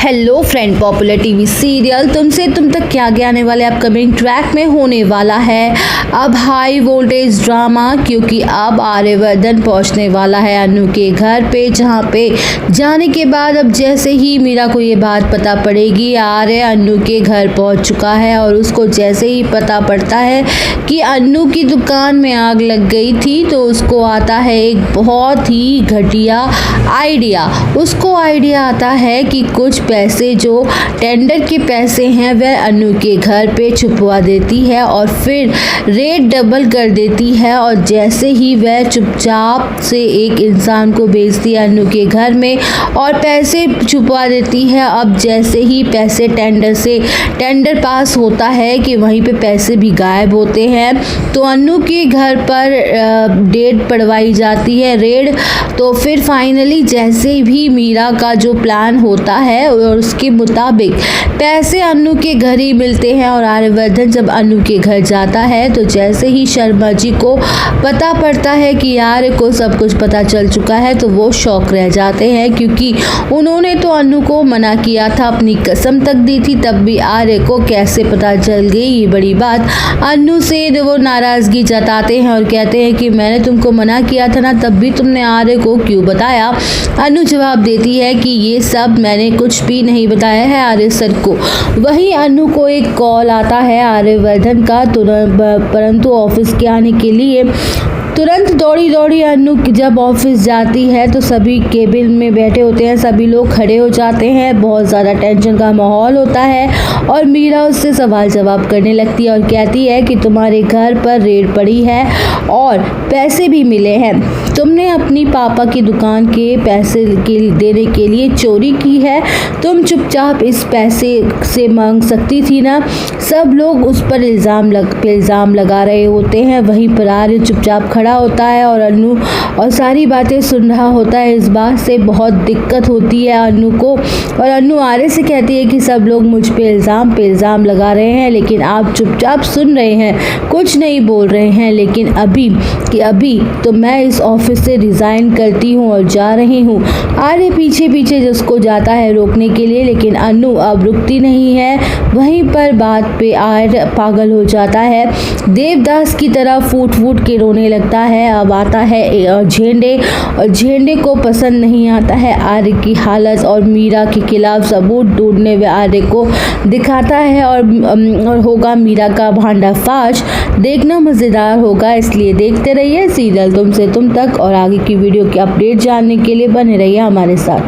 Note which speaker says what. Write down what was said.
Speaker 1: Hello friend, popular TV serial तुमसे तुम तक क्या आगे आने वाले अपकमिंग ट्रैक में होने वाला है अब हाई वोल्टेज ड्रामा, क्योंकि अब आर्यवर्धन पहुंचने वाला है अनु के घर पे, जहां पे जाने के बाद अब जैसे ही मीरा को ये बात पता पड़ेगी आर्य अनु के घर पहुंच चुका है और उसको जैसे ही पता पड़ता है कि अनु की दुकान में आग लग गई थी तो उसको आता है एक बहुत ही घटिया आइडिया। उसको आइडिया आता है कि कुछ पैसे जो टेंडर के पैसे हैं वह अनु के घर पे छुपवा देती है और फिर रेट डबल कर देती है और जैसे ही वह चुपचाप से एक इंसान को भेजती है अनु के घर में और पैसे छुपवा देती है। अब जैसे ही पैसे टेंडर पास होता है कि वहीं पे पैसे भी गायब होते हैं, तो अनु के घर पर डेट पड़वाई जाती है, रेड। तो फिर फाइनली जैसे भी मीरा का जो प्लान होता है और उसके मुताबिक पैसे अनु के घर ही मिलते हैं और आर्यवर्धन जब अनु के घर जाता है तो जैसे ही शर्मा जी को पता पड़ता है कि आर्य को सब कुछ पता चल चुका है तो वो शौक रह जाते हैं, क्योंकि उन्होंने तो अनु को मना किया था, अपनी कसम तक दी थी, तब भी आर्य को कैसे पता चल गई ये बड़ी बात। अनु से वो नाराजगी जताते हैं और कहते हैं कि मैंने तुमको मना किया था ना, तब भी तुमने आर्य को क्यों बताया। अनु जवाब देती है कि ये सब मैंने कुछ भी नहीं बताया है आर्य सर को। वहीं अनु को एक कॉल आता है आर्यवर्धन का, परंतु ऑफिस के आने के लिए तुरंत दौड़ी अनु जब ऑफिस जाती है तो सभी केबिन में बैठे होते हैं, सभी लोग खड़े हो जाते हैं, बहुत ज़्यादा टेंशन का माहौल होता है और मीरा उससे सवाल जवाब करने लगती है और कहती है कि तुम्हारे घर पर रेड पड़ी है और पैसे भी मिले हैं, तुमने अपनी पापा की दुकान के पैसे देने के लिए चोरी की है, तुम चुपचाप इस पैसे से मांग सकती थी ना। सब लोग उस पर इल्ज़ाम लगा रहे होते हैं। वहीं पर आर्य चुपचाप खड़ा होता है और अनु और सारी बातें सुन रहा होता है। इस बात से बहुत दिक्कत होती है अनु को और अनु आर्य से कहती है कि सब लोग मुझ पे इल्ज़ाम लगा रहे हैं, लेकिन आप चुपचाप सुन रहे हैं, कुछ नहीं बोल रहे हैं, लेकिन अभी तो मैं इस ऑफिस से रिज़ाइन करती हूँ और जा रही हूँ। आर्य पीछे जिसको जाता है रोकने के लिए, लेकिन अनु अब रुकती नहीं है। वहीं पर बात पे आर्य पागल हो जाता है, देवदास की तरह फूट के रोने लगता है। अब आता है झेंडे को पसंद नहीं आता है आर्य की हालत और मीरा के खिलाफ सबूत ढूंढने में आर्य को दिखाता है और होगा मीरा का भांडाफाश। देखना मज़ेदार होगा, इसलिए देखते रहिए सीरियल तुमसे तुम तक और आगे की वीडियो की अपडेट जानने के लिए बने रहिए हमारे साथ।